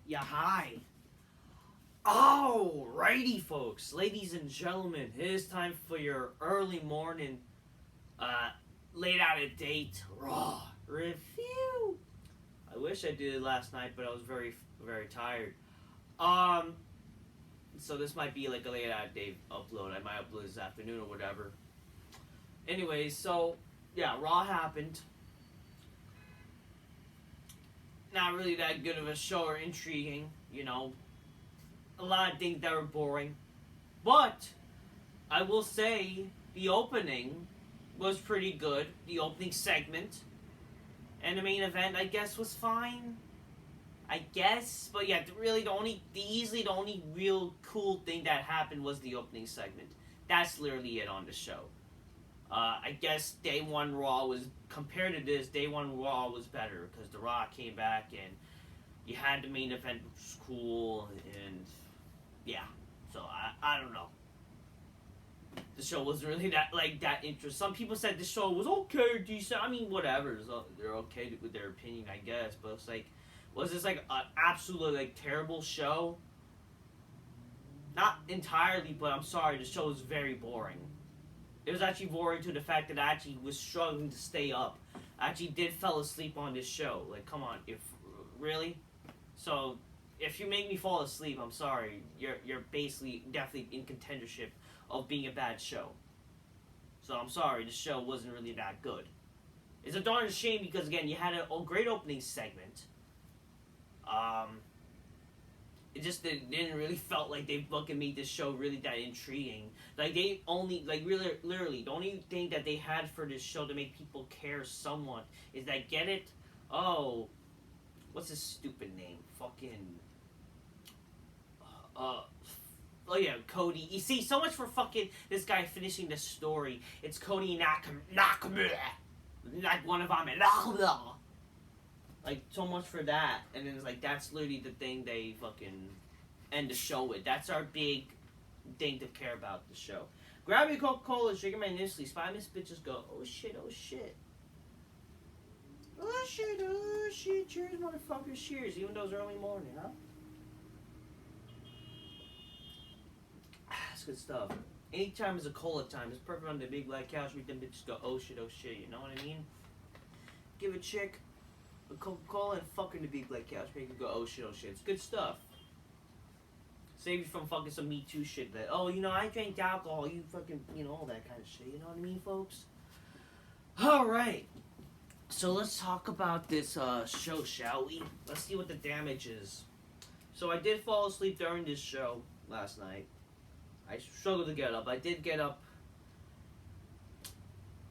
Yeah, hi. Alrighty, folks, ladies and gentlemen, it is time for your early morning, uh, late out of date Raw review. I wish I did it last night, but I was very tired. Um, so this might be like a late out of date upload. I might upload this afternoon or whatever. Anyways, so yeah, Raw happened. Not really that good of a show or intriguing, a lot of things that were boring. But I will say the opening was pretty good. The opening segment and the main event, I guess, was fine. I guess, but yeah, really the only real cool thing that happened was the opening segment. That's literally it on the show. I guess Day One Raw was compared to this. Day One Raw was better because The Rock came back and you had the main event, which was cool, and yeah. So I don't know. The show wasn't really that interesting. Some people said the show was okay, decent. I mean, whatever. They're okay with their opinion, I guess. But it's like, was this like an absolutely terrible show? Not entirely, but I'm sorry. The show was very boring. It was actually boring to the fact that I actually was struggling to stay up. I actually did fell asleep on this show. Like, come on, if really. So, if you make me fall asleep, I'm sorry. You're basically definitely in contendership of being a bad show. So I'm sorry, the show wasn't really that good. It's a darn shame because again, you had a great opening segment. It just didn't really felt like they fucking made this show really that intriguing. Like they only really literally the only thing that they had for this show to make people care somewhat is that get it? Oh, what's his stupid name? Fucking oh yeah, Cody. You see, so much for fucking this guy finishing the story. It's Cody Nakamura. Like one of them. Like, so much for that. And then it's like, that's literally the thing they fucking end the show with. That's our big thing to care about the show. Grab your Coca-Cola, drink it initially. Spineless bitches go, oh shit, oh shit. Oh shit, oh shit. Cheers, motherfuckers, cheers. Even though it's early morning, huh? That's good stuff. Anytime is a cola time. It's perfect on the big black couch. Make them bitches go, oh shit, you know what I mean? Give a chick a Coca-Cola and fucking the big black couch. Make her go, oh shit. It's good stuff. Save you from fucking some Me Too shit that, oh, I drank alcohol. You fucking, all that kind of shit. You know what I mean, folks? Alright. So let's talk about this show, shall we? Let's see what the damage is. So I did fall asleep during this show last night. I struggled to get up. I did get up.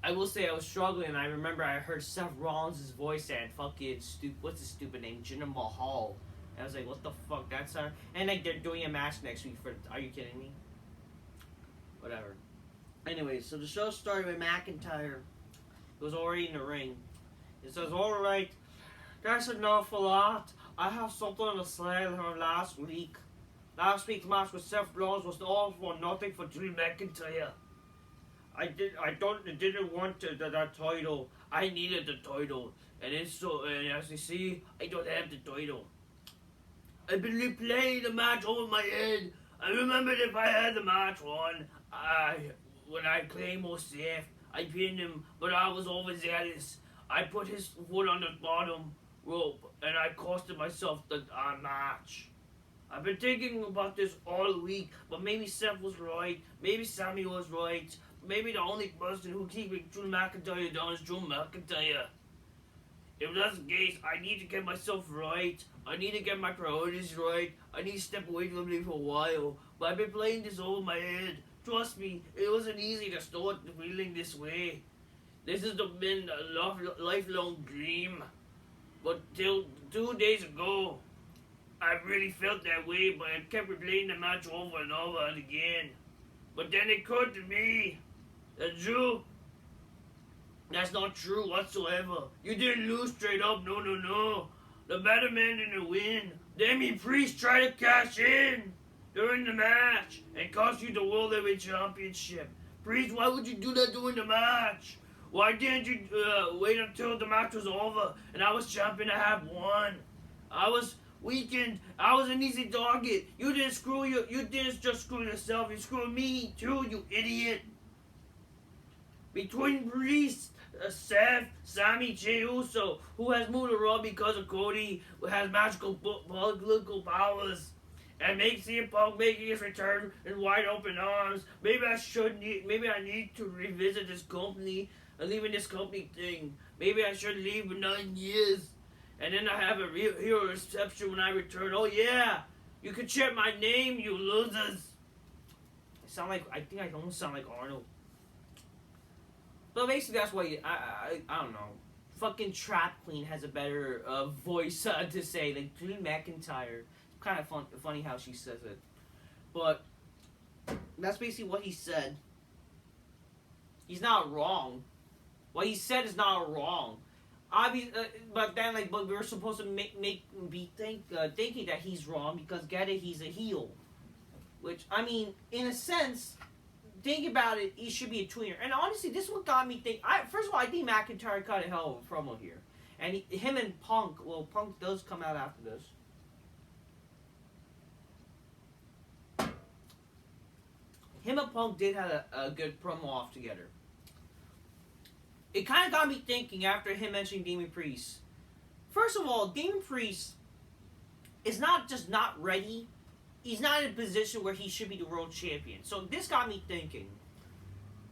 I will say I was struggling. I remember I heard Seth Rollins' voice and fucking what's his stupid name? Jinder Mahal. And I was like, what the fuck? That's our... And like they're doing a match next week for... Are you kidding me? Whatever. Anyway, so the show started with McIntyre. It was already in the ring. It says, alright, that's enough a lot. I have something to say from last week. Last week's match with Seth Rollins was all for nothing for Drew McIntyre. I didn't want that title. I needed the title. And as you see, I don't have the title. I've been replaying the match over my head. I remembered if I had the match won, when I claimed Seth, I pinned him, but I was overzealous. I put his foot on the bottom rope, and I costed myself the match. I've been thinking about this all week, but maybe Seth was right, maybe Sammy was right, maybe the only person who keeps Drew McIntyre down is Drew McIntyre. If that's the case, I need to get myself right, I need to get my priorities right, I need to step away from it for a while, but I've been playing this over my head. Trust me, it wasn't easy to start feeling this way. This has been a lifelong dream, but till 2 days ago, I really felt that way, but I kept replaying the match over and over and again. But then it occurred to me that Drew, that's not true whatsoever. You didn't lose straight up, no. The better man didn't win. Damien Priest tried to cash in during the match and cost you the World Heavyweight Championship. Priest, why would you do that during the match? Why didn't you wait until the match was over and I was champion to have won? I was weekend. I was an easy target. You didn't just screw yourself. You screwed me too, you idiot. Between Reese, Seth, Sami, Jey Uso, who has moved to Raw because of Cody, who has magical political powers, and makes CM Punk making his return in wide open arms. Maybe I need to revisit this company and leaving this company thing. Maybe I should leave for 9 years. And then I have a real hero reception when I return. Oh yeah, you can chant my name, you losers. I think I almost sound like Arnold. But basically, that's why I don't know. Fucking Trap Queen has a better voice to say. Like Drew McIntyre. Kind of funny how she says it. But that's basically what he said. He's not wrong. What he said is not wrong. But then, but we were supposed to thinking that he's wrong because he's a heel. Which, I mean, in a sense, think about it, he should be a tweener. And honestly, this is what got me thinking. First of all, I think McIntyre cut a hell of a promo here. And him and Punk, Punk does come out after this. Him and Punk did have a good promo off together. It kind of got me thinking after him mentioning Damian Priest. First of all, Damian Priest is not just not ready. He's not in a position where he should be the world champion. So this got me thinking.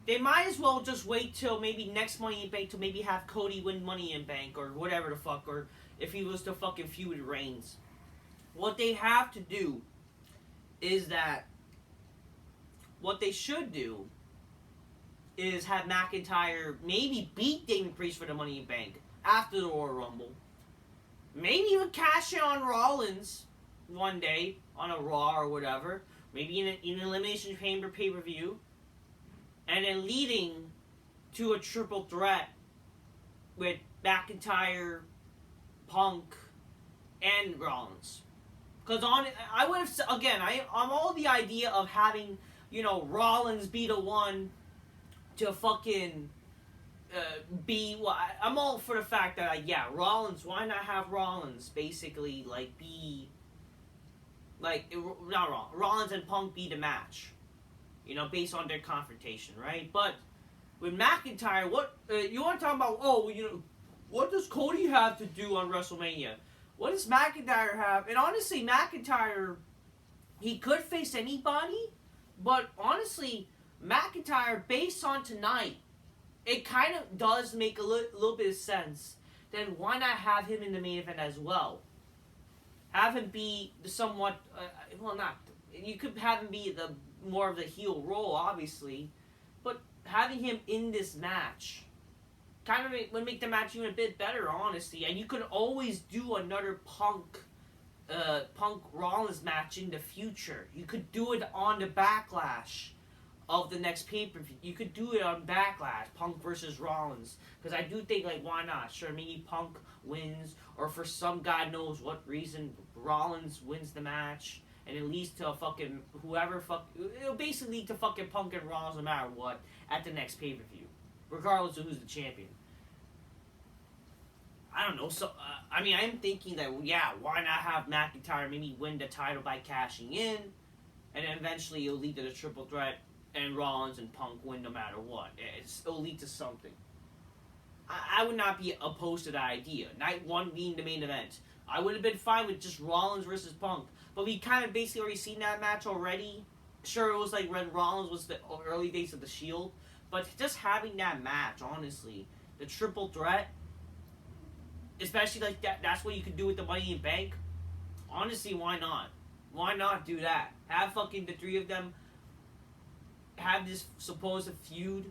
They might as well just wait till maybe next Money in Bank to maybe have Cody win Money in Bank or whatever the fuck. Or if he was to fucking feud with Reigns. What they have to do is that what they should do is have McIntyre maybe beat Damian Priest for the Money in Bank after the Royal Rumble. Maybe even cash in on Rollins one day on a Raw or whatever. Maybe in an Elimination Chamber pay-per-view. And then leading to a triple threat with McIntyre, Punk, and Rollins. Because I would have, again, I'm all the idea of having, Rollins be the one to fucking I'm all for the fact that, Rollins, why not have Rollins basically, Rollins and Punk be the match, based on their confrontation, right? But with McIntyre, what, you want to talk about, what does Cody have to do on WrestleMania? What does McIntyre have? And honestly, McIntyre, he could face anybody, but honestly, McIntyre, based on tonight, it kind of does make a little bit of sense. Then why not have him in the main event as well? Have him be the somewhat, you could have him be the more of the heel role, obviously, but having him in this match kind of would make the match even a bit better, honestly. And you could always do another Punk Rollins match in the future. You could do it on the Backlash of the next pay-per-view. You could do it on Backlash, Punk versus Rollins. Because I do think, why not? Sure, maybe Punk wins, or for some God knows what reason, Rollins wins the match, and it leads to a fucking, it'll basically lead to fucking Punk and Rollins no matter what, at the next pay-per-view. Regardless of who's the champion. I don't know, so, I'm thinking that, why not have McIntyre maybe win the title by cashing in, and then eventually it'll lead to the triple threat, and Rollins and Punk win no matter what. It'll lead to something. I would not be opposed to that idea. Night 1 being the main event. I would have been fine with just Rollins versus Punk. But we kind of basically already seen that match already. Sure, it was like when Rollins was the early days of the Shield. But just having that match, honestly, the triple threat, especially like that's what you could do with the Money in Bank. Honestly, why not? Why not do that? Have fucking the three of them have this supposed feud.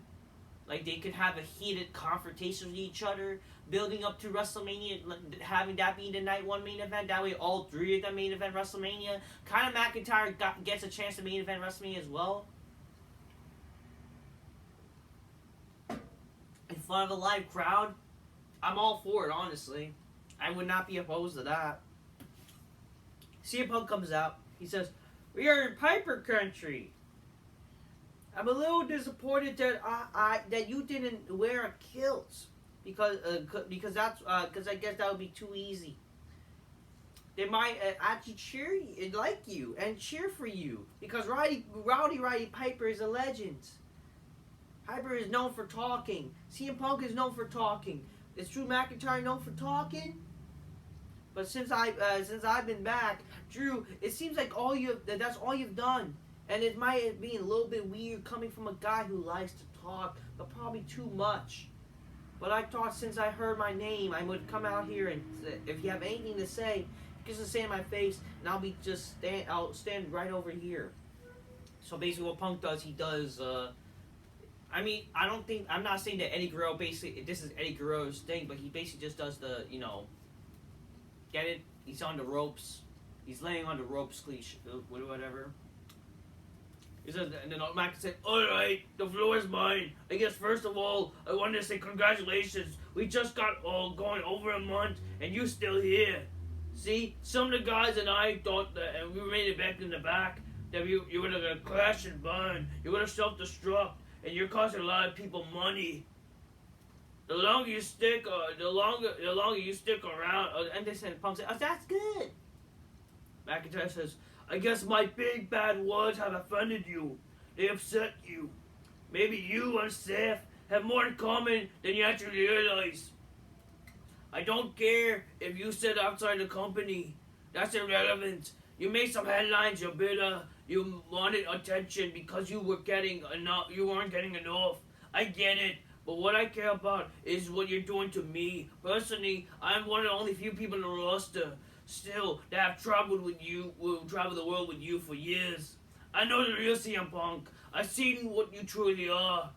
Like, they could have a heated confrontation with each other, building up to WrestleMania, having that be the Night 1 main event. That way, all three of them main event WrestleMania. Kind of McIntyre gets a chance to main event WrestleMania as well. In front of a live crowd, I'm all for it, honestly. I would not be opposed to that. CM Punk comes out. He says, "We are in Piper Country. I'm a little disappointed that that you didn't wear a kilt because I guess that would be too easy. they might actually cheer you and like you and cheer for you because Rowdy Piper is a legend. Piper is known for talking. CM Punk is known for talking. Is Drew McIntyre known for talking? But since I've been back, Drew, it seems like that's all you've done, and it might be a little bit weird coming from a guy who likes to talk, but probably too much. But I thought since I heard my name, I would come out here and if you have anything to say, you can just say in my face, and I'll stand right over here. So basically, what Punk does, he does. I mean, I'm not saying that Eddie Guerrero basically this is Eddie Guerrero's thing, but he basically just does the get it? He's on the ropes. He's laying on the ropes, cliche, whatever. He says, and then Mac said, "Alright, the floor is mine. I guess first of all, I wanted to say congratulations. We just got going over a month, and you're still here. See, some of the guys and I thought that, and we made it back in the back, that you were gonna crash and burn. You were gonna self-destruct, and you're costing a lot of people money. The longer you stick, the longer you stick around." And they said, Punk said, "Oh, that's good." McIntyre says, "I guess my big bad words have offended you. They upset you. Maybe you and Seth have more in common than you actually realize. I don't care if you sit outside the company. That's irrelevant. You made some headlines, you're bitter. You wanted attention because you weren't getting enough. I get it. But what I care about is what you're doing to me. Personally, I'm one of the only few people in the roster still that have traveled the world with you for years. I know the real CM Punk. I've seen what you truly are.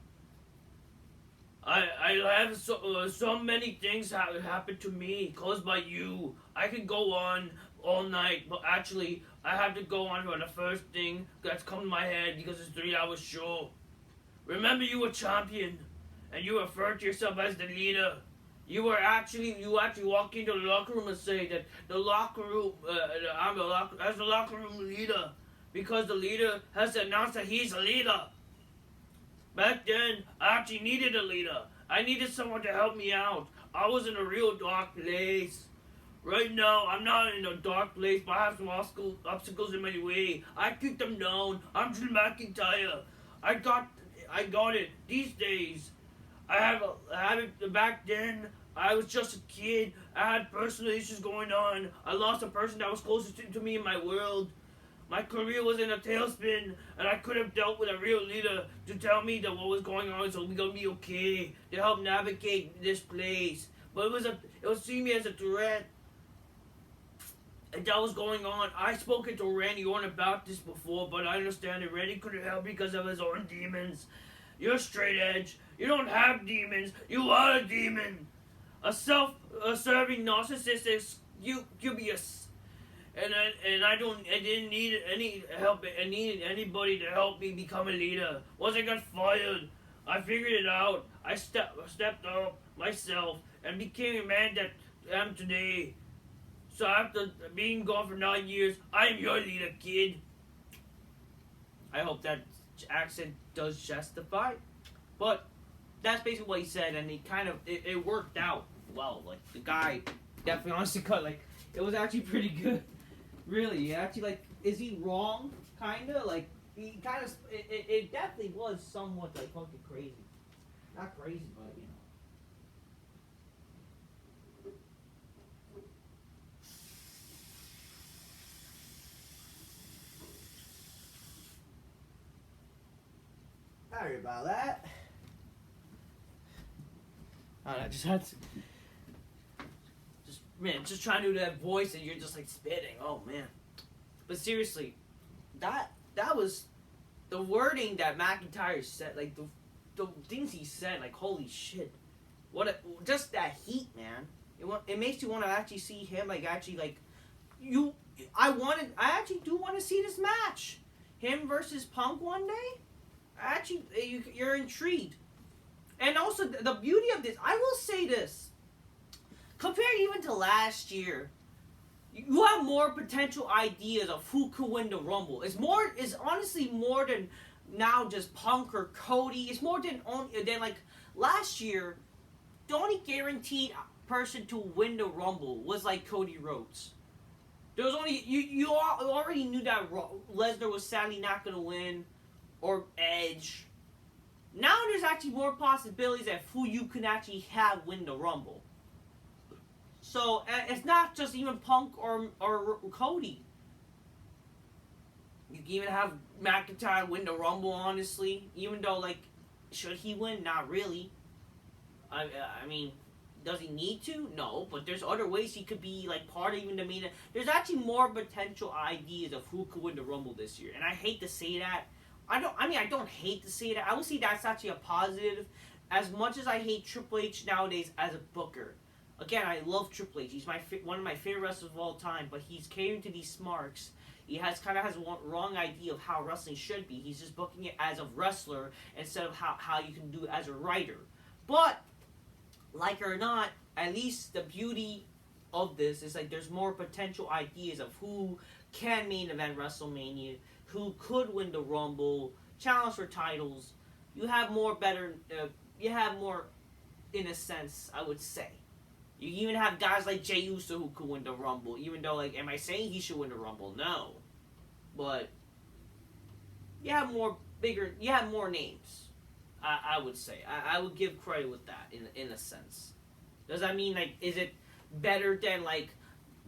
I have so many things happen to me caused by you. I could go on all night, but actually, I have to go on for the first thing that's come to my head because it's 3 hours short. Remember, you were champion, and you referred to yourself as the leader. You actually walk into the locker room and say that the locker room, I'm the locker room leader, because the leader has to announce that he's a leader. Back then, I actually needed a leader. I needed someone to help me out. I was in a real dark place. Right now, I'm not in a dark place, but I have some obstacles in my way. I kicked them down. I'm Drew McIntyre. I got it. These days, I have it. Back then, I was just a kid. I had personal issues going on. I lost a person that was closest to me in my world. My career was in a tailspin, and I could have dealt with a real leader to tell me that what was going on, so we're gonna be okay, to help navigate this place. But it was seeing me as a threat. And that was going on. I spoken to Randy Orton about this before, but I understand that Randy couldn't help because of his own demons. You're straight edge. You don't have demons. You are a demon. A self-serving narcissist. You be a. And I didn't need any help. I needed anybody to help me become a leader. Once I got fired, I figured it out. I stepped up myself and became a man that I am today. So after being gone for 9 years, I am your leader, kid. I hope that accent does justify. But that's basically what he said, and it worked out well. Like, the guy definitely honestly cut, like, it was actually pretty good. Really, actually, like, is he wrong? Kinda, like, he kind of, it definitely was somewhat, like, fucking crazy. Not crazy, but, you know. Sorry about that. I just had to. Just trying to do that voice and you're just like spitting. Oh man. But seriously, that was the wording that McIntyre said. Like the things he said. Like holy shit. Just that heat, man. It makes you want to actually see him. Like actually like you. I actually do want to see this match. Him versus Punk one day. Actually, you're intrigued. And also, the beauty of this, I will say this. Compared even to last year, you have more potential ideas of who could win the Rumble. It's honestly more than now just Punk or Cody. It's more than like last year, the only guaranteed person to win the Rumble was like Cody Rhodes. There was only you already knew that Lesnar was sadly not gonna win, or Edge. Now there's actually more possibilities of who you can actually have win the Rumble. So it's not just even Punk or Cody. You can even have McIntyre win the Rumble, honestly. Even though, like, should he win? Not really. I mean, does he need to? No, but there's other ways he could be, like, part of even the main. There's actually more potential ideas of who could win the Rumble this year. And I hate to say that. I don't hate to say that. I would say that's actually a positive. As much as I hate Triple H nowadays as a booker. Again, I love Triple H. He's one of my favorite wrestlers of all time. But he's catering to these smarks. He has one wrong idea of how wrestling should be. He's just booking it as a wrestler instead of how you can do it as a writer. But, like it or not, at least the beauty of this is like there's more potential ideas of who can main event WrestleMania, who could win the Rumble, challenge for titles. You have more in a sense, I would say. You even have guys like Jey Uso who could win the Rumble, even though, like, am I saying he should win the Rumble? No. But you have more names, I would say. I would give credit with that, in a sense. Does that mean, like, is it better than, like,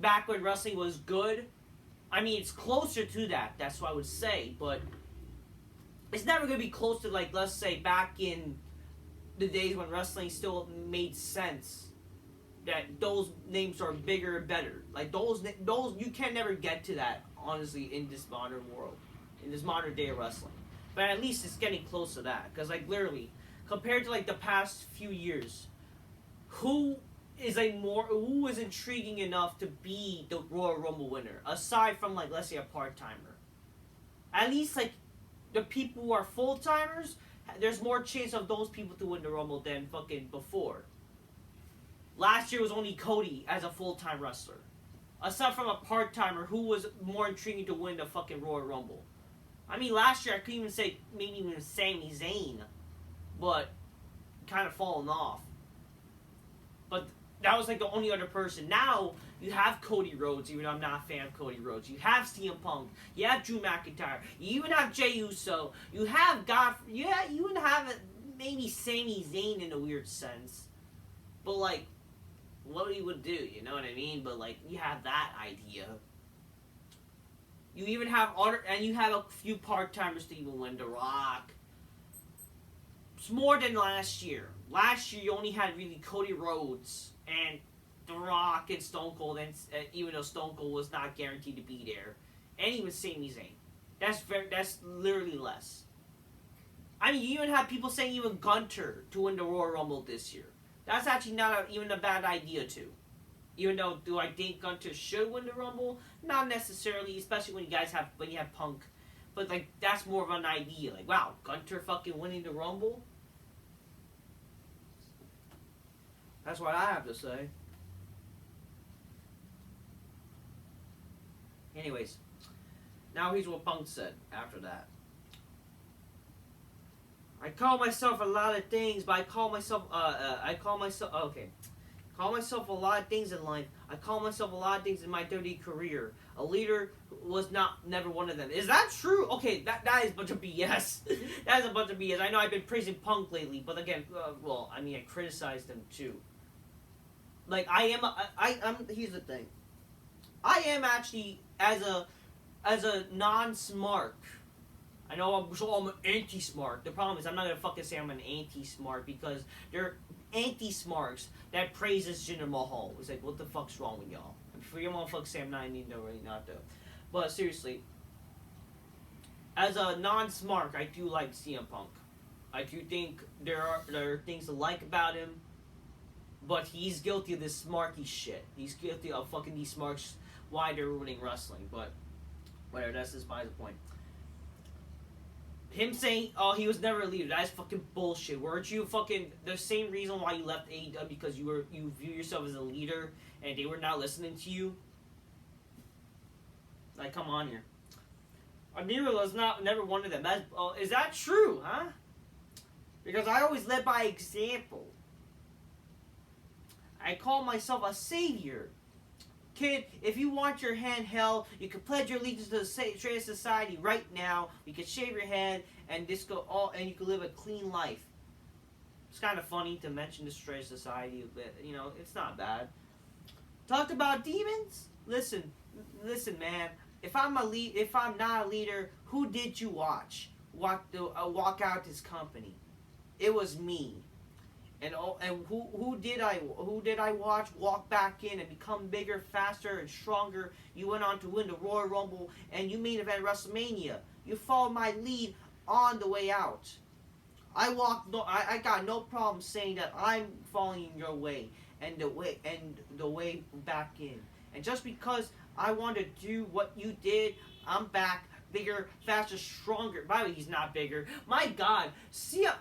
back when wrestling was good? I mean, it's closer to that, that's what I would say, but it's never going to be close to, like, let's say, back in the days when wrestling still made sense. That those names are bigger and better. Like, those you can never get to that, honestly, in this modern world. In this modern day of wrestling. But at least it's getting close to that. Because, like, literally, compared to, like, the past few years, who is intriguing enough to be the Royal Rumble winner? Aside from, like, let's say a part-timer. At least, like, the people who are full-timers, there's more chance of those people to win the Rumble than fucking before. Last year was only Cody as a full-time wrestler. Aside from a part-timer, who was more intriguing to win the fucking Royal Rumble? I mean, last year I couldn't even say, maybe even Sami Zayn. But, kind of fallen off. But that was like the only other person. Now, you have Cody Rhodes, even though I'm not a fan of Cody Rhodes. You have CM Punk. You have Drew McIntyre. You even have Jey Uso. You have you even have maybe Sami Zayn in a weird sense. But, like, what he would do, you know what I mean? But, like, you have that idea. You even have you have a few part-timers to even win. The Rock. It's more than last year. Last year, you only had really Cody Rhodes and The Rock and Stone Cold, and even though Stone Cold was not guaranteed to be there. And even Sami Zayn. That's literally less. I mean, you even have people saying even Gunter to win the Royal Rumble this year. That's actually not even a bad idea, too. Even though, do I think Gunter should win the Rumble? Not necessarily, especially when you have Punk. But, like, that's more of an idea. Like, wow, Gunter fucking winning the Rumble? That's what I have to say. Anyways, now here's what Punk said after that. I call myself a lot of things, but I call myself a lot of things in life. I call myself a lot of things in my dirty career. A leader was never one of them. Is that true? Okay, that is a bunch of BS. That is a bunch of BS. I know I've been praising Punk lately, but again, I criticized him too. Like, here's the thing. I am actually, as a non-smart, I know I'm an anti-smart. The problem is I'm not going to fucking say I'm an anti-smart because there are anti-smarts that praises Jinder Mahal. It's like, what the fuck's wrong with y'all? For your motherfuckers say I'm not, I need to really not though. But seriously, as a non-smart, I do like CM Punk. I do think there are things to like about him, but he's guilty of this smarky shit. He's guilty of fucking these smarks why they're ruining wrestling. But whatever, that's just by the point. Him saying, oh, he was never a leader, that is fucking bullshit. Weren't you fucking the same reason why you left AEW because you view yourself as a leader and they were not listening to you? Like, come on here. Amira was never one of them. Is that true, huh? Because I always led by example. I call myself a savior. Kid, if you want your hand held, you can pledge your allegiance to the Straight Society right now. You can shave your head and and you can live a clean life. It's kind of funny to mention the Straight Society, but it's not bad. Talked about demons. Listen, man. If I'm not a leader, who did you walk out this company? It was me. And who did I watch walk back in and become bigger, faster, and stronger? You went on to win the Royal Rumble and you main event WrestleMania. You followed my lead on the way out. I got no problem saying that I'm following your way and the way back in. And just because I want to do what you did, I'm back. Bigger, faster, stronger. By the way, he's not bigger. My God,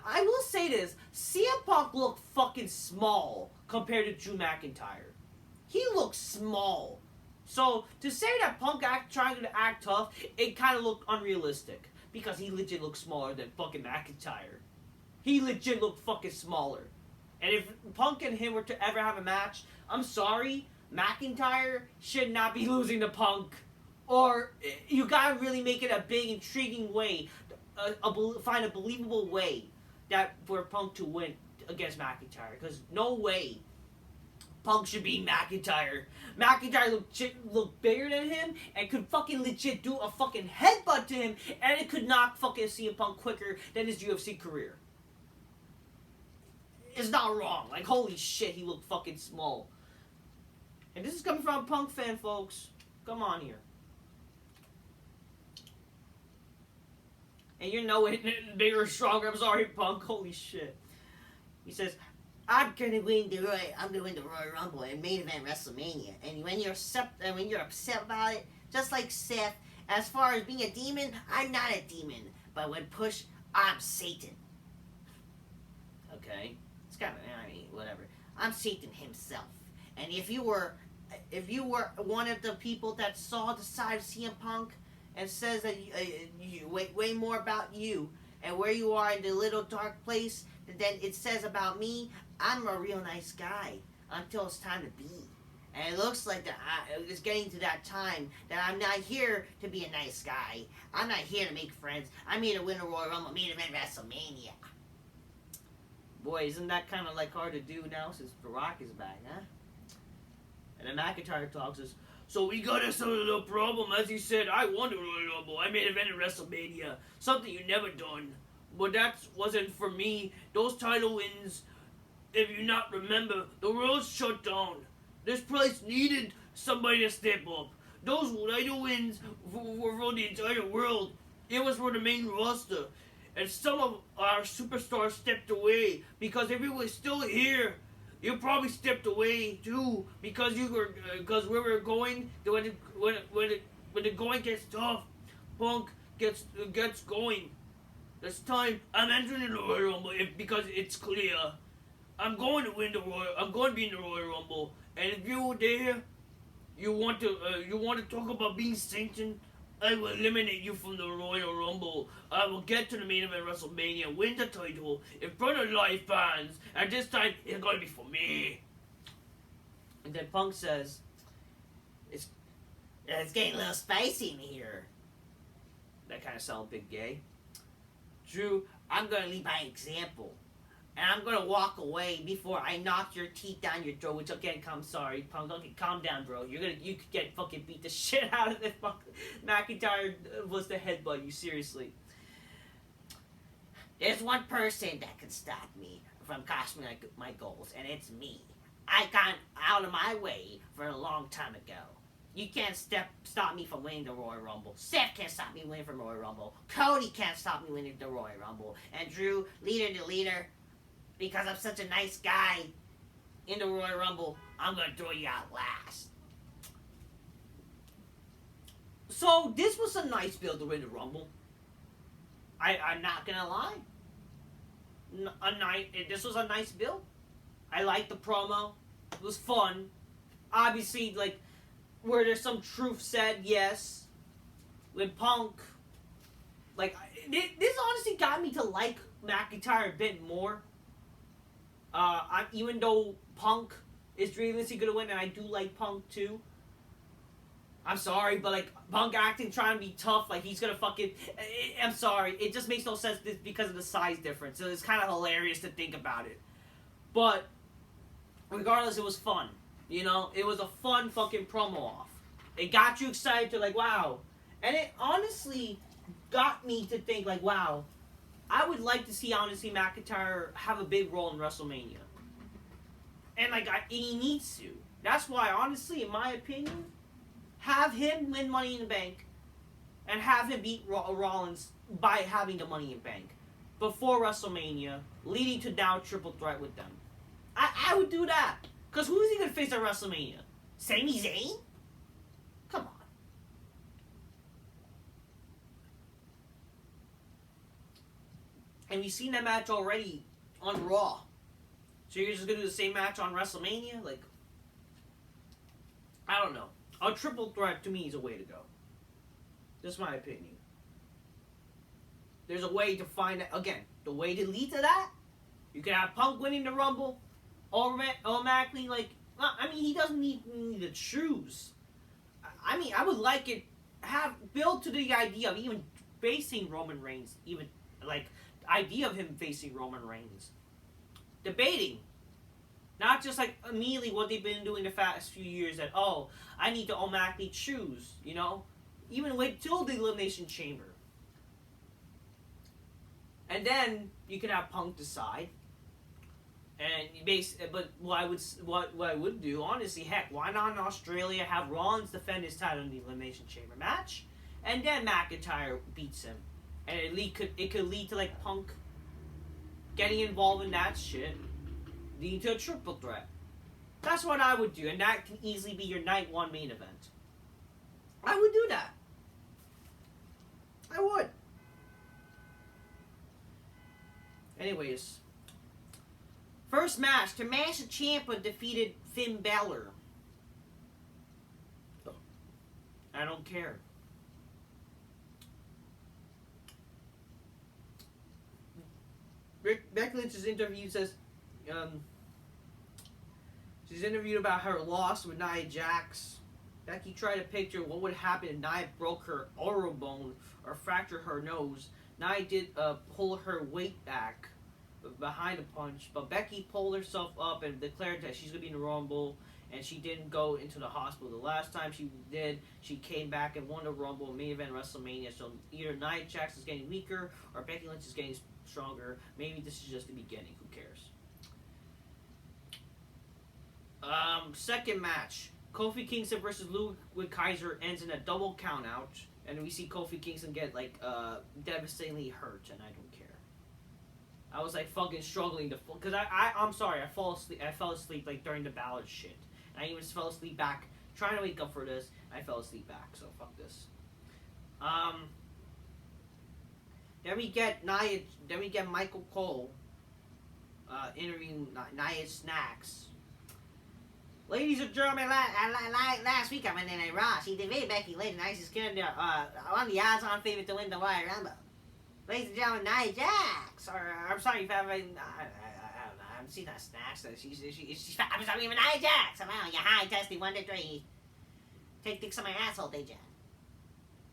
I will say this: CM Punk looked fucking small compared to Drew McIntyre. He looks small. So to say that Punk trying to act tough, it kind of looked unrealistic because he legit looked smaller than fucking McIntyre. He legit looked fucking smaller. And if Punk and him were to ever have a match, I'm sorry, McIntyre should not be losing to Punk. Or you gotta really make it a big, intriguing way, find a believable way for Punk to win against McIntyre. Because no way Punk should beat McIntyre. McIntyre looked bigger than him and could fucking legit do a fucking headbutt to him, and it could knock fucking CM Punk quicker than his UFC career. It's not wrong. Like, holy shit, he looked fucking small. And this is coming from a Punk fan, folks. Come on here. And it bigger or stronger. I'm sorry, Punk. Holy shit. He says, I'm gonna win the Royal Rumble and main event WrestleMania. And when you're upset about it, just like Seth, as far as being a demon, I'm not a demon. But when pushed, I'm Satan. Okay, it's kind of whatever. I'm Satan himself. And if you were one of the people that saw the side of CM Punk and says that you way more about you and where you are in the little dark place than it says about me, I'm a real nice guy until it's time to be. And it looks like it's getting to that time that I'm not here to be a nice guy. I'm not here to make friends. I'm here to win a Royal Rumble, main event WrestleMania. Boy, isn't that kind of like hard to do now since The Rock is back, huh? And then McIntyre talks us. So we got us a problem. As he said, I won the Royal Rumble. I made an event at WrestleMania. Something you never done. But that wasn't for me. Those title wins, if you not remember, the world shut down. This place needed somebody to step up. Those title wins were for the entire world. It was for the main roster. And some of our superstars stepped away. Because if we were still here, you probably stepped away too, because we were going when the going gets tough, Punk gets going. This time I'm entering the Royal Rumble because it's clear. I'm going to be in the Royal Rumble, and if you were there, you want to talk about being Satan, I will eliminate you from the Royal Rumble. I will get to the main event WrestleMania, win the title in front of live fans, and this time it's going to be for me. And then Punk says, it's getting a little spicy in here. That kind of sounds big gay. Drew, I'm going to lead by example. And I'm going to walk away before I knock your teeth down your throat, which again, sorry, Punk, okay, calm down, bro. You could get fucking beat the shit out of it. McIntyre was the headbutt you, seriously. There's one person that can stop me from accomplishing my goals, and it's me. I got out of my way for a long time ago. You can't stop me from winning the Royal Rumble. Seth can't stop me winning from the Royal Rumble. Cody can't stop me winning the Royal Rumble. And Drew, leader to leader, because I'm such a nice guy in the Royal Rumble, I'm going to throw you out last. So, this was a nice build to win the Rumble. I'm not going to lie. This was a nice build. I liked the promo. It was fun. Obviously, like, where there's some truth said, yes. With Punk, like, this honestly got me to like McIntyre a bit more. Even though Punk is realistically going to win, and I do like Punk too. I'm sorry, but like Punk acting trying to be tough, like he's gonna fucking. I'm sorry, it just makes no sense because of the size difference. So it's kind of hilarious to think about it. But regardless, it was fun. You know, it was a fun fucking promo off. It got you excited to like, wow, and it honestly got me to think like, wow, I would like to see honestly McIntyre have a big role in WrestleMania, and like he needs to. That's why honestly, in my opinion, have him win Money in the Bank, and have him beat Rollins by having the Money in the Bank before WrestleMania, leading to now triple threat with them. I would do that. Because who is he going to face at WrestleMania? Sami Zayn? Come on. And we've seen that match already on Raw. So you're just going to do the same match on WrestleMania? Like, I don't know. A triple threat to me is a way to go. That's my opinion. There's a way to find that. Again, the way to lead to that, you can have Punk winning the Rumble. Automatically, like, I mean, he doesn't need to choose. I mean, I would like it, build to the idea of even facing Roman Reigns, even, like, idea of him facing Roman Reigns. Debating. Not just, like, immediately what they've been doing the past few years that, oh, I need to automatically choose, you know? Even wait till the Elimination Chamber. And then, you can have Punk decide. And but what I would do, honestly, heck, why not in Australia have Rollins defend his title in the Elimination Chamber match, and then McIntyre beats him, and it could lead to like Punk getting involved in that shit, leading to a triple threat. That's what I would do, and that can easily be your night one main event. I would do that. I would. Anyways. First match, Tommaso Ciampa defeated Finn Balor. I don't care. Becky Lynch's interview says, she's interviewed about her loss with Nia Jax. Becky tried to picture what would happen if Nia broke her oral bone or fractured her nose. Nia did pull her weight back behind the punch, but Becky pulled herself up and declared that she's going to be in the Rumble, and she didn't go into the hospital. The last time she did, she came back and won the Rumble, main event WrestleMania, so either Nia Jax is getting weaker, or Becky Lynch is getting stronger. Maybe this is just the beginning, who cares? Second match, Kofi Kingston versus Ludwig Kaiser ends in a double countout, and we see Kofi Kingston get, like, devastatingly hurt, and I don't care. I was like fucking struggling to, cause I'm sorry, I fell asleep like during the Ballard shit. And I even fell asleep back trying to wake up for this. I fell asleep back, so fuck this. Then we get Michael Cole interviewing Nia Snax. Ladies and gentlemen, last week on Monday Night Raw, she defeated Becky Lynch, nicest kid on the odds-on favorite to win the Royal Rumble. Ladies and gentlemen, Nia Jax. Or I'm sorry if I don't know. I'm seeing that Snax. She's I'm sorry, even Nia Jax. I'm out. You high testing 1 to 3. Take dicks on my asshole, did ya?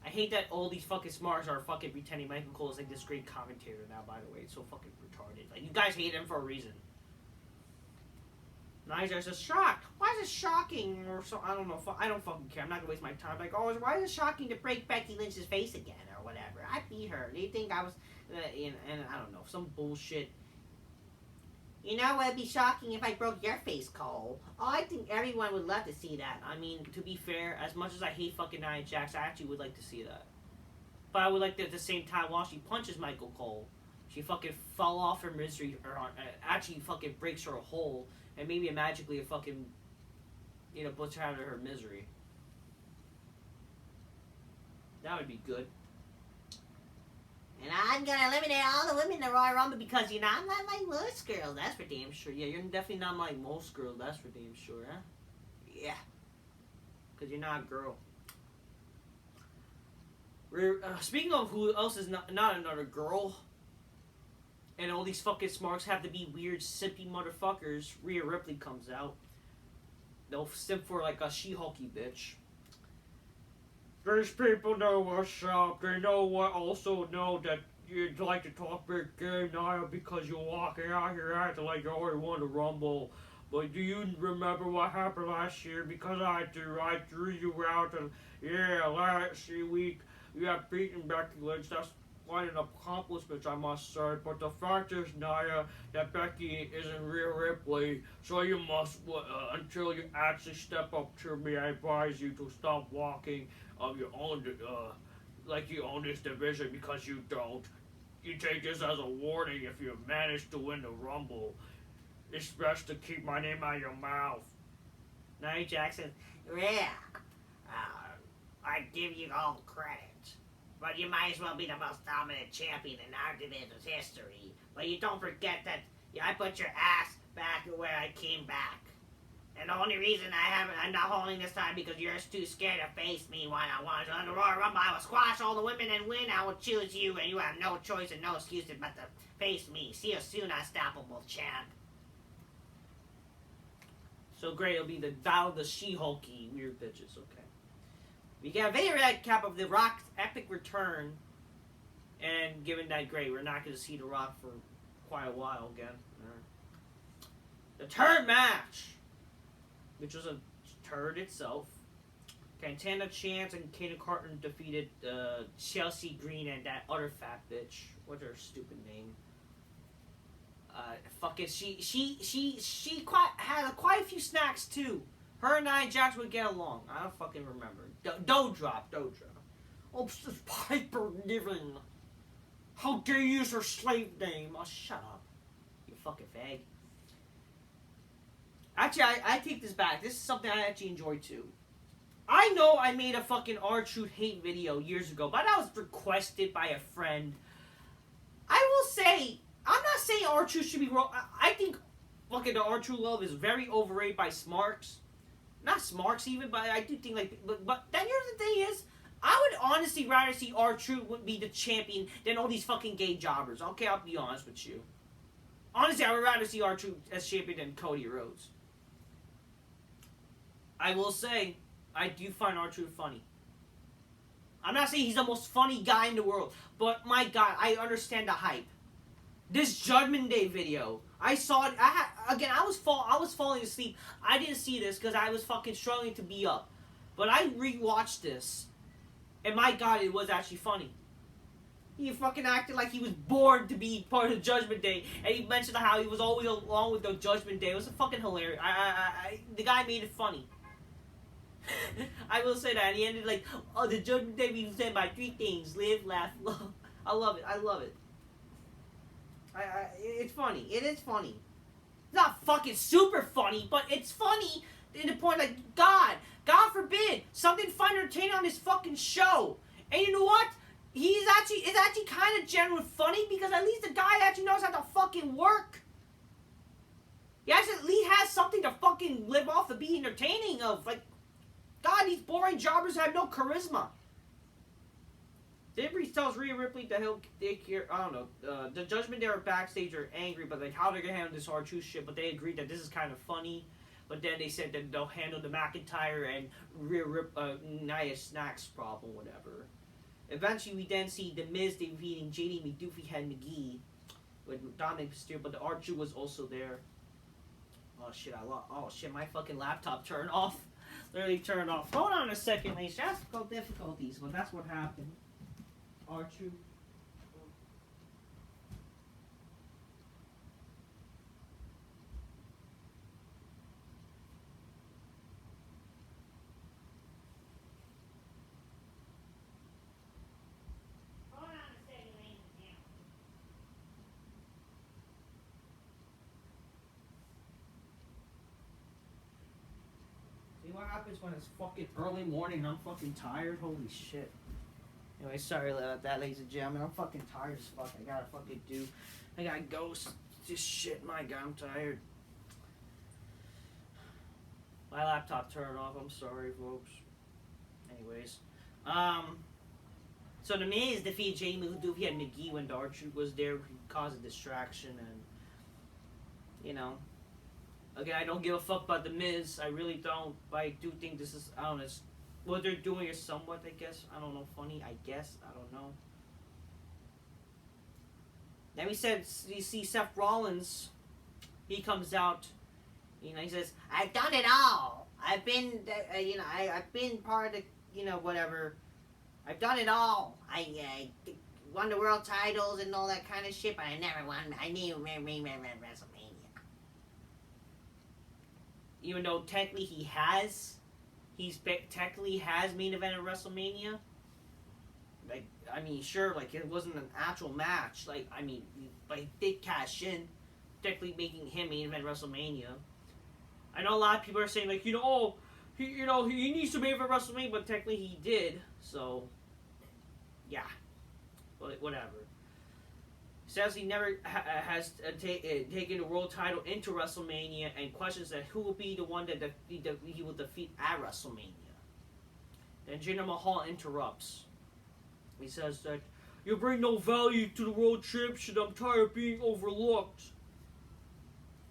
I hate that all these fucking smarts are fucking pretending Michael Cole is like this great commentator now. By the way, it's so fucking retarded. Like you guys hate him for a reason. Nia Jax is shocked. Why is it shocking? Or so I don't know. I don't fucking care. I'm not gonna waste my time. Like, oh, why is it shocking to break Becky Lynch's face again? Whatever. I beat her. They think I was, and I don't know, some bullshit. You know what would be shocking if I broke your face, Cole? Oh, I think everyone would love to see that. I mean, to be fair, as much as I hate fucking Nia Jax, I actually would like to see that. But I would like to, at the same time, while she punches Michael Cole, she fucking fell off her misery, or actually fucking breaks her hole, and maybe magically it fucking, you know, puts her out of her misery. That would be good. And I'm gonna eliminate all the women in the Royal Rumble because, you know, I'm not like most girls, that's for damn sure. Yeah, you're definitely not like most girls, that's for damn sure, huh? Yeah. Because you're not a girl. Speaking of who else is not another girl, and all these fucking smarks have to be weird, simpy motherfuckers, Rhea Ripley comes out. They'll simp for like a she-hulky bitch. These people know what's up. They also know that you'd like to talk big game, Nia, because you're walking out here acting like you already won the Rumble. But do you remember what happened last year? Because I do. I drew you out, and yeah, last week you got beaten Becky Lynch. That's quite an accomplishment, I must say. But the fact is, Nia, that Becky isn't Rhea Ripley, so you must, until you actually step up to me, I advise you to stop walking of your own, like you own this division, because you don't. You take this as a warning if you manage to win the Rumble. It's best to keep my name out of your mouth. Nia Jackson, yeah, I give you all credit. But you might as well be the most dominant champion in our division's history. But you don't forget that I put your ass back where I came back. And the only reason I'm not holding this time because you're too scared to face me when I want to. On the Royal Rumble, I will squash all the women and win. I will choose you, and you have no choice and no excuses but to face me. See you soon, unstoppable champ. So great, it'll be the Battle of the She-Hulky weird bitches. Okay. We get a video recap of The Rock's epic return, and given that great, we're not going to see The Rock for quite a while again. The turd match, which was a turd itself. Cantana Chance and Kaden Carton defeated Chelsea Green and that other fat bitch. What's her stupid name? She had quite a few snacks too. Her and Nia Jax would get along. I don't fucking remember. Doudrop. Oh, this is Piper Niven. How dare you use her slave name? Oh, shut up. You fucking fag. Actually, I take this back. This is something I actually enjoy too. I know I made a fucking R-Truth hate video years ago, but that was requested by a friend. I will say, I'm not saying R-Truth should be wrong. I think fucking the R-Truth love is very overrated by Smarks. Not Smarks even, but I do think like, but then here's the thing is, I would honestly rather see R-Truth would be the champion than all these fucking gay jobbers. Okay, I'll be honest with you. Honestly, I would rather see R-Truth as champion than Cody Rhodes. I will say, I do find R-Truth funny. I'm not saying he's the most funny guy in the world, but my God, I understand the hype. This Judgment Day video, I saw it. I was falling asleep. I didn't see this because I was fucking struggling to be up. But I rewatched this, and my God, it was actually funny. He fucking acted like he was bored to be part of Judgment Day, and he mentioned how he was always along with the Judgment Day. It was fucking hilarious. The guy made it funny. I will say that. And he ended like, oh, the Judgment Day we stand by 3 things: live, laugh, love. I love it. It's funny. It is funny. It's not fucking super funny, but it's funny in the point like, God forbid, something fun and entertaining on this fucking show. And you know what? It's actually kind of genuinely funny because at least the guy actually knows how to fucking work. He actually at least has something to fucking live off to be entertaining of. Like, God, these boring jobbers have no charisma. Debris tells Rhea Ripley that I don't know. The Judgment Day are backstage are angry, but like how they're gonna handle this R-Truth shit. But they agreed that this is kind of funny. But then they said that they'll handle the McIntyre and Nia Snack's problem, whatever. Eventually, we then see The Miz defeating JD McDuffie and McGee with Dominic Mysterio, but the R-Truth was also there. Oh shit! My fucking laptop turned off. Literally turned off. Hold on a second, ladies. Technical difficulties, but that's what happened. R-Truth. Hold on a second, ladies and gentlemen. See what happens when it's fucking early morning and I'm fucking tired? Holy shit. Anyway, sorry about that, ladies and gentlemen. I'm fucking tired as fuck. I gotta go. Just shit, my God, I'm tired. My laptop turned off. I'm sorry, folks. Anyways, so the Miz defeated Jamie Ludovic and McGee when the R-Truth was there. He caused a distraction, and you know, again, I don't give a fuck about the Miz. I really don't. But I do think this is, I don't know. what they're doing is somewhat, I guess, I don't know, funny, I guess, I don't know. Then we said, you see Seth Rollins, he comes out, you know, he says, I've done it all. I've been, you know, I've been part of the, you know, whatever. I've done it all. I won the world titles and all that kind of shit, but I never won WrestleMania. Even though technically he's technically has main event at WrestleMania. Like, I mean, sure, like, it wasn't an actual match. Like, I mean, but he did cash in, technically making him main event WrestleMania. I know a lot of people are saying, like, you know, oh, he needs to main event WrestleMania, but technically he did. So, yeah, but whatever. Says he never has taken the world title into WrestleMania, and questions that who will be the one that he will defeat at WrestleMania. Then Jinder Mahal interrupts. He says that you bring no value to the world championship. I'm tired of being overlooked.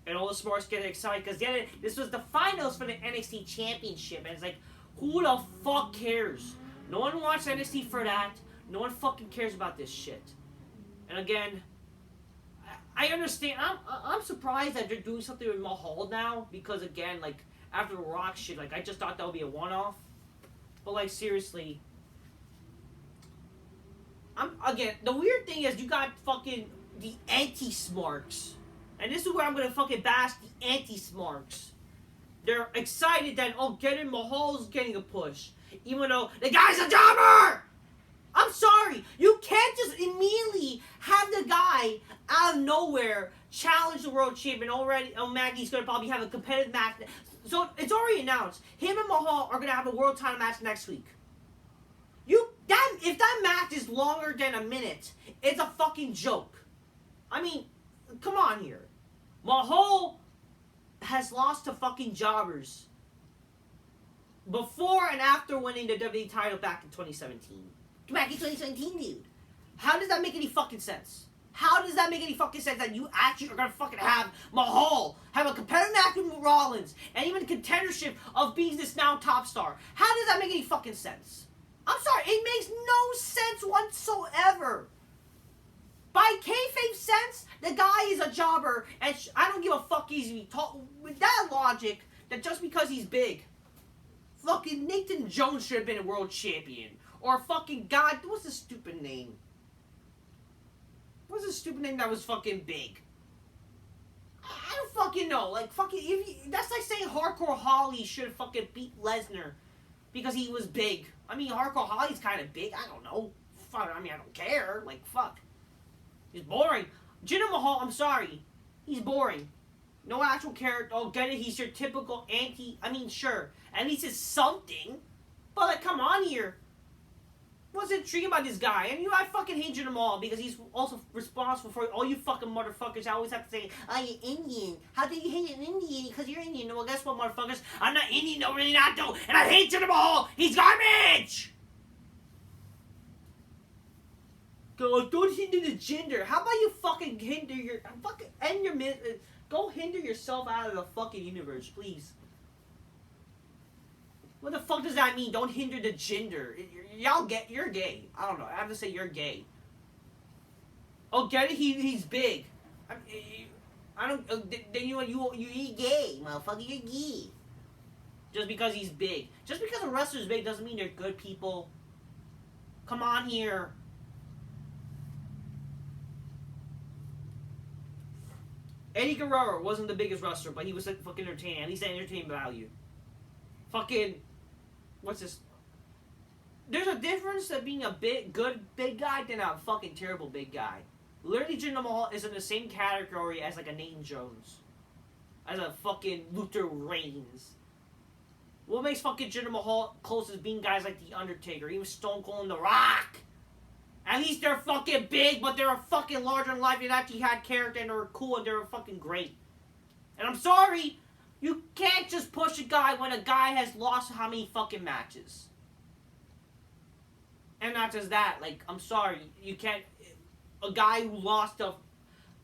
And all the Smarks get excited because this was the finals for the NXT Championship, and it's like, who the fuck cares? No one watched NXT for that. No one fucking cares about this shit. And again, I understand. I'm surprised that they're doing something with Mahal now, because again, like, after the Rock shit, like, I just thought that would be a one-off. But like, seriously, again, the weird thing is you got fucking the anti-Smarks. And this is where I'm gonna fucking bash the anti-Smarks. They're excited that, oh, Mahal's getting a push. Even though the guy's a jobber! I'm sorry, you can't just immediately have the guy out of nowhere challenge the world champion already. Oh, Maggie's gonna probably have a competitive match. So it's already announced. Him and Mahal are gonna have a world title match next week. If that match is longer than a minute, it's a fucking joke. I mean, come on here. Mahal has lost to fucking jobbers before and after winning the WWE title back in 2017. Back in 2017, dude. How does that make any fucking sense? How does that make any fucking sense that you actually are gonna fucking have Mahal have a competitive match with Rollins and even contendership of being this now top star? How does that make any fucking sense? I'm sorry, it makes no sense whatsoever. By kayfabe sense, the guy is a jobber, and I don't give a fuck easy talk with that logic that just because he's big, fucking Nathan Jones should have been a world champion, or fucking God, what's the stupid name? What's the stupid name that was fucking big? I don't fucking know. Like fucking, that's like saying Hardcore Holly should have fucking beat Lesnar because he was big. I mean, Hardcore Holly's kind of big. I don't know. Fuck. I mean, I don't care. Like fuck. He's boring. Jinder Mahal, I'm sorry. He's boring. No actual character. Oh, get it? He's your typical anti. I mean, sure. At least it's something. But, like, come on here. What's intriguing about this guy? And I fucking hate Jinder Mahal because he's also responsible for all you fucking motherfuckers. I always have to say, oh, you're Indian. How do you hate an Indian? Because you're Indian. Well, guess what, motherfuckers? I'm not Indian. No, really not, though. And I hate Jinder Mahal. He's garbage. Don't hinder the gender. How about you fucking hinder your fucking end your go hinder yourself out of the fucking universe, please. What the fuck does that mean? Don't hinder the gender. You're gay. I don't know. I have to say you're gay. Oh, get it? He's big. I don't. Then you eat gay, motherfucker. You're gay. Just because he's big. Just because a wrestler's big doesn't mean they're good people. Come on here. Eddie Guerrero wasn't the biggest wrestler, but he was like fucking entertaining. At least that entertainment value. Fucking, what's this? There's a difference of being a good big guy than a fucking terrible big guy. Literally, Jinder Mahal is in the same category as like a Nathan Jones, as a fucking Luther Reigns. What makes fucking Jinder Mahal close as being guys like The Undertaker, even Stone Cold and The Rock? At least they're fucking big, but they're fucking larger than life and actually had character and they were cool and they were fucking great. And I'm sorry, you can't just push a guy when a guy has lost how many fucking matches. And not just that, like, I'm sorry, you can't, a guy who lost to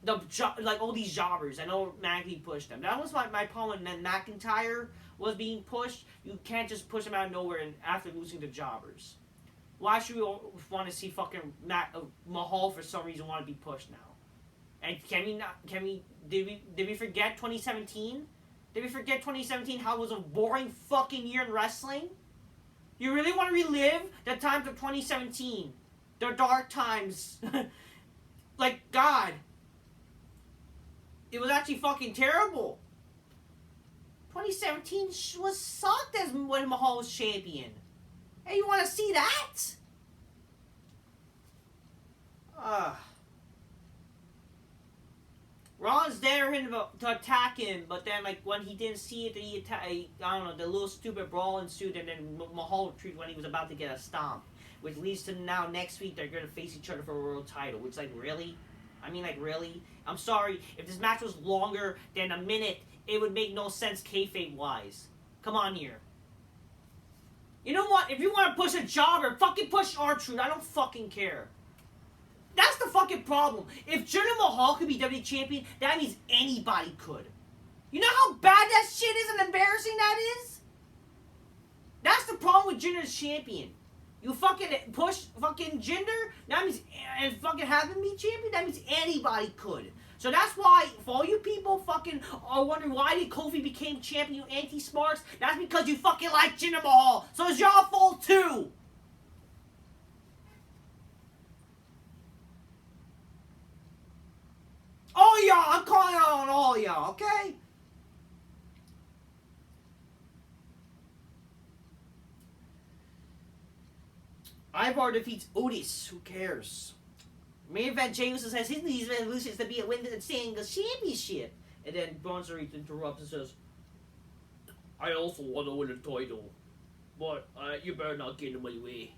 like all these jobbers. I know Maggie pushed them. That was my problem when McIntyre was being pushed. You can't just push him out of nowhere and after losing to jobbers. Why should we want to see fucking Mahal for some reason want to be pushed now? And did we forget 2017? Did we forget 2017 how it was a boring fucking year in wrestling? You really want to relive the times of 2017? The dark times. Like, God. It was actually fucking terrible. 2017 was sucked as when Mahal was champion. Hey, you want to see that? Ron's there to attack him, but then like when he didn't see it, he attacked. I don't know, the little stupid brawl ensued, and then Mahal retreated when he was about to get a stomp, which leads to now next week they're gonna face each other for a world title. Which like really, I mean like really. I'm sorry if this match was longer than a minute, it would make no sense kayfabe wise. Come on here. You know what? If you want to push a jobber, fucking push R-Truth. I don't fucking care. That's the fucking problem. If Jinder Mahal could be WWE champion, that means anybody could. You know how bad that shit is and embarrassing that is? That's the problem with Jinder's champion. You fucking push fucking Jinder, that means, and fucking have him be champion, that means anybody could. So that's why, for all you people fucking are wondering why did Kofi became champion, you anti-Smarks, that's because you fucking like Jinder Mahal. So it's y'all fault too. All y'all, I'm calling out on all y'all, okay? Ivar defeats Otis, who cares? Main event, Jey Uso says his New Year's resolution is to be a win the Singles Championship. And then Braun Strowman interrupts and says, I also want to win a title, but you better not get in my way.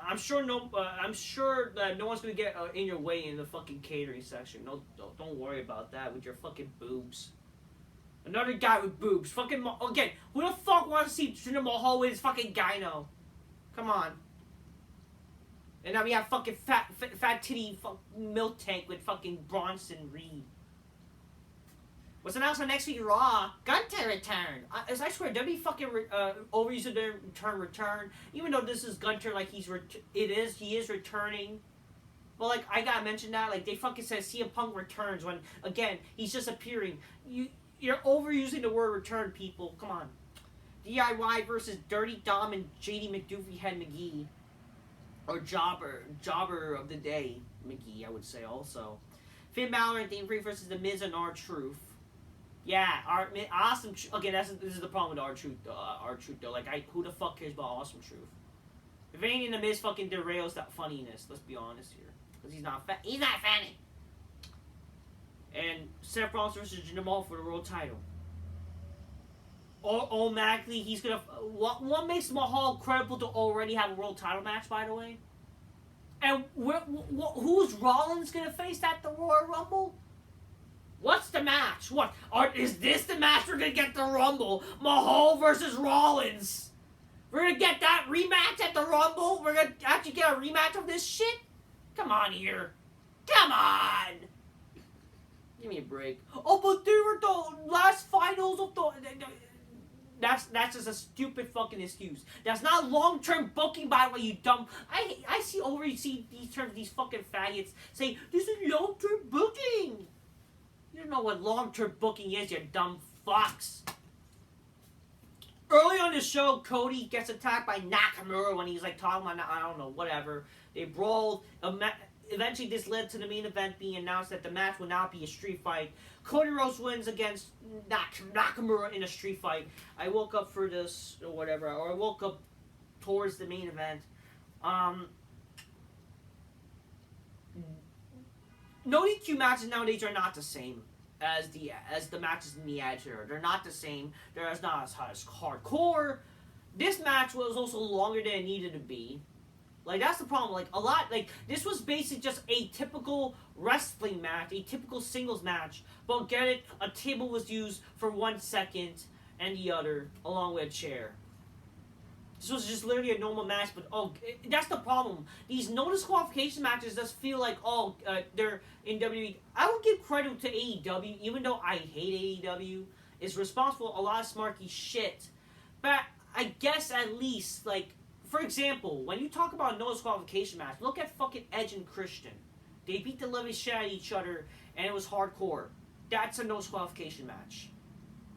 I'm sure that no one's gonna get in your way in the fucking catering section. No, don't worry about that with your fucking boobs. Another guy with boobs. Fucking again. Who the fuck wants to see Jinder Mahal with his fucking gyno? Come on. And now we have fucking fat titty milk tank with fucking Bronson Reed. What's announced on next week Raw? Gunter return. I swear, WWE fucking overused their term return. Even though this is Gunter, like he is returning. But like I gotta mention that, like they fucking said CM Punk returns when again he's just appearing. You're overusing the word return, people. Come on. DIY versus Dirty Dom and JD McDoofy Head McGee. Or jobber of the day, McGee, I would say also. Finn Balor and Dean Free versus The Miz and R-Truth. Yeah, Awesome. Okay, this is the problem with R-Truth though. Like, who the fuck cares about Awesome Truth? If any in The Miz fucking derails that funniness, let's be honest here, because he's not funny. And Seth Rollins versus Jinder Mahal for the world title. Automatically, he's gonna. What makes Mahal credible to already have a world title match, by the way? And who's Rollins gonna face at the Royal Rumble? What's the match? Is this the match we're gonna get the Rumble? Mahal versus Rollins. We're gonna get that rematch at the Rumble. We're gonna actually get a rematch of this shit. Come on here. Come on. Give me a break. Oh, but they were the last finals of the. That's just a stupid fucking excuse. That's not long-term booking, by the way, you dumb. I see these terms, these fucking faggots say, this is long-term booking. You don't know what long-term booking is, you dumb fucks. Early on the show, Cody gets attacked by Nakamura when he's like talking about, I don't know, whatever. They brawled. Eventually, this led to the main event being announced that the match will not be a street fight. Cody Rhodes wins against Nakamura in a street fight. I woke up for this or whatever, or I woke up towards the main event. No DQ matches nowadays are not the same as the matches in the Attitude Era. They're not the same. They're not as hardcore. This match was also longer than it needed to be. Like, that's the problem. Like, this was basically just a typical wrestling match, a typical singles match. But get it, a table was used for 1 second and the other, along with a chair. This was just literally a normal match, but that's the problem. These no disqualification matches just feel like they're in WWE. I would give credit to AEW, even though I hate AEW. Is responsible for a lot of smarky shit, but I guess at least like for example, when you talk about a no disqualification match, look at fucking Edge and Christian. They beat the living shit out of each other, and it was hardcore. That's a no disqualification match.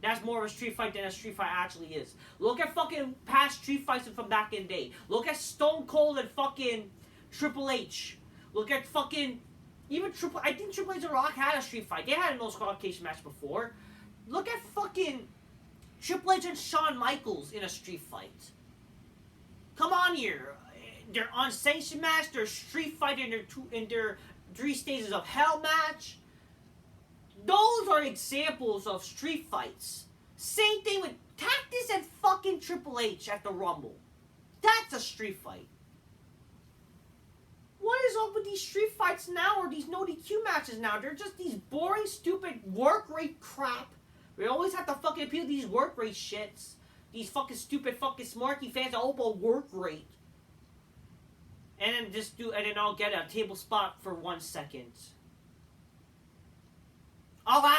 That's more of a street fight than a street fight actually is. Look at fucking past street fights from back in the day. Look at Stone Cold and fucking Triple H. Look at fucking I think Triple H and Rock had a street fight. They had a no disqualification match before. Look at fucking Triple H and Shawn Michaels in a street fight. Come on here. They're unsanctioned match. They're street fight in their 3 stages of hell match. Those are examples of street fights. Same thing with Cactus and fucking Triple H at the Rumble. That's a street fight. What is up with these street fights now, or these no DQ matches now? They're just these boring, stupid work rate crap. We always have to fucking appeal to these work rate shits. These fucking stupid fucking smarky fans are all about work rate. And then I'll get a table spot for 1 second. Oh wow,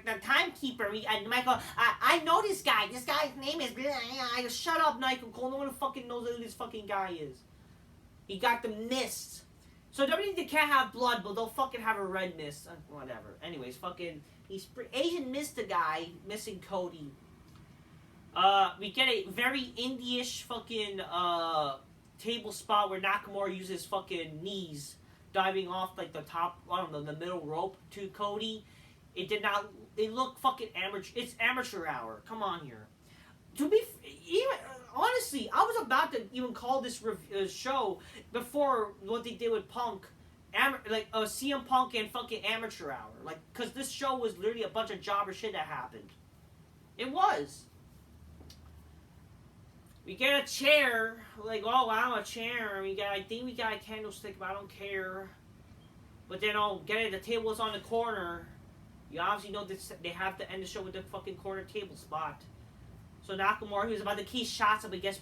the timekeeper, Michael, I know this guy. This guy's name is... Shut up, Michael Cole. No one fucking knows who this fucking guy is. He got the mist. So WWE, they can't have blood, but they'll fucking have a red mist. Whatever. Anyways, fucking... Asian missed the guy, missing Cody. We get a very indie-ish fucking, table spot where Nakamura uses fucking knees, diving off, like, the top, I don't know, the middle rope to Cody. It looked fucking amateur. It's amateur hour. Come on here. Honestly, I was about to even call this show before what they did with Punk. CM Punk and fucking Amateur Hour. Like, because this show was literally a bunch of jobber shit that happened. It was. We get a chair. Like, oh wow, a chair. I think we got a candlestick, but I don't care. But then, get it, the table is on the corner. You obviously know this, they have to end the show with the fucking corner table spot. So Nakamura, who's about to key shots up, gets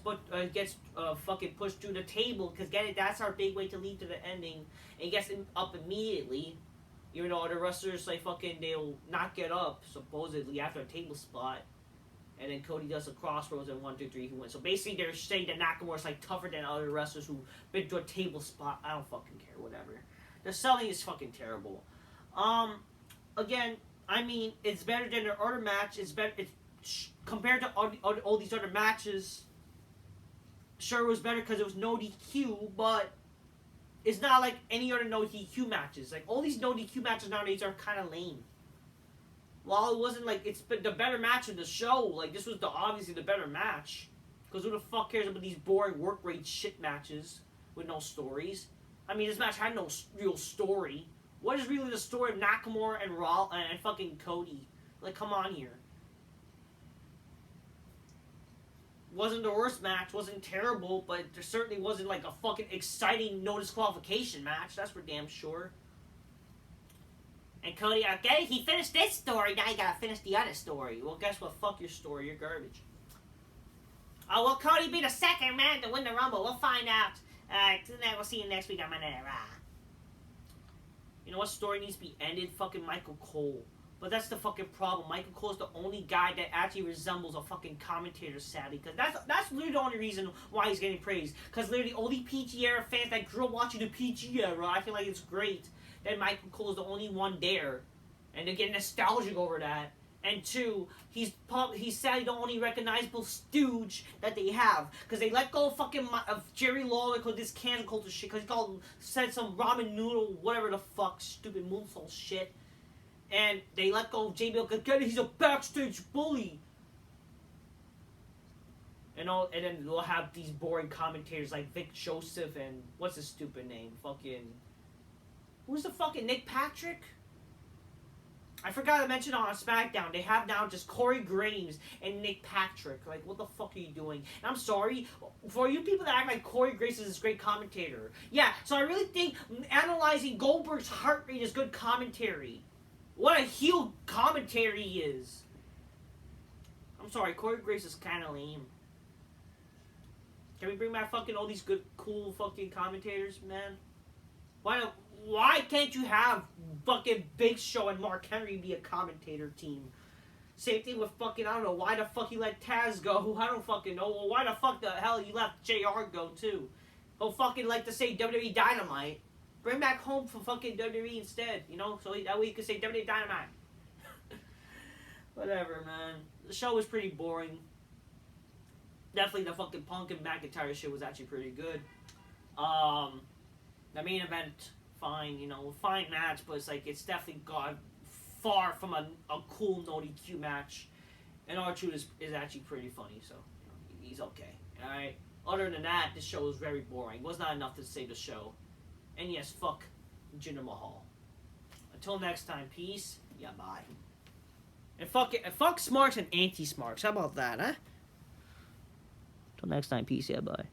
fucking pushed through the table, because that's our big way to lead to the ending. And he gets up immediately, even though other wrestlers, like, fucking, they'll not get up, supposedly, after a table spot. And then Cody does a crossroads and 1, 2, 3, he wins. So basically, they're saying that Nakamura's, like, tougher than other wrestlers who've been to a table spot. I don't fucking care, whatever. The selling is fucking terrible. Again, I mean, it's better than their other match. Compared to all these other matches, sure it was better because it was no DQ, but it's not like any other no DQ matches. Like, all these no DQ matches nowadays are kind of lame. While it wasn't like it's been the better match in the show, like this was obviously the better match. Because who the fuck cares about these boring work rate shit matches with no stories? I mean, this match had no real story. What is really the story of Nakamura and fucking Cody? Like, come on here. Wasn't the worst match, wasn't terrible, but there certainly wasn't like a fucking exciting no disqualification match, that's for damn sure. And Cody, okay, he finished this story, now you gotta finish the other story. Well, guess what? Fuck your story, you're garbage. Oh, will Cody be the second man to win the Rumble? We'll find out. Tonight, we'll see you next week on Monday Night Raw. You know what story needs to be ended? Fucking Michael Cole. But that's the fucking problem. Michael Cole's the only guy that actually resembles a fucking commentator, sadly. Because that's literally the only reason why he's getting praised. Because literally only PG era fans that grew up watching the PG era, I feel like it's great that Michael Cole is the only one there. And they're getting nostalgic over that. And 2, he's sadly the only recognizable stooge that they have. Because they let go of Jerry Lawler because this cancel culture shit. Because he said some ramen noodle, whatever the fuck, stupid moonsault shit. And they let go of JBL because he's a backstage bully. And then we'll have these boring commentators like Vic Joseph and what's his stupid name? Who's the fucking Nick Patrick? I forgot to mention on SmackDown, they have now just Corey Graves and Nick Patrick. Like, what the fuck are you doing? And I'm sorry, for you people that act like Corey Graves is this great commentator. Yeah, so I really think analyzing Goldberg's heart rate is good commentary. What a heel commentary he is. I'm sorry, Corey Graves is kind of lame. Can we bring back fucking all these good, cool fucking commentators, man? Why can't you have fucking Big Show and Mark Henry be a commentator team? Same thing with fucking, I don't know, why the fuck you let Taz go? I don't fucking know. Well, why the fuck the hell you let JR go, too? Oh, fucking like to say WWE Dynamite. Bring back home for fucking WWE instead, you know? So that way you can say WWE Dynamite. Whatever, man. The show was pretty boring. Definitely the fucking Punk and McIntyre shit was actually pretty good. The main event, fine, you know, fine match, but it's like, it's definitely gone far from a cool no DQ match. And R-Truth is actually pretty funny, so, you know, he's okay. Alright? Other than that, this show was very boring. It was not enough to save the show. And yes, fuck Jinder Mahal. Until next time, peace. Yeah, bye. And fuck Smarks and anti-Smarks. How about that, huh? Till next time, peace. Yeah, bye.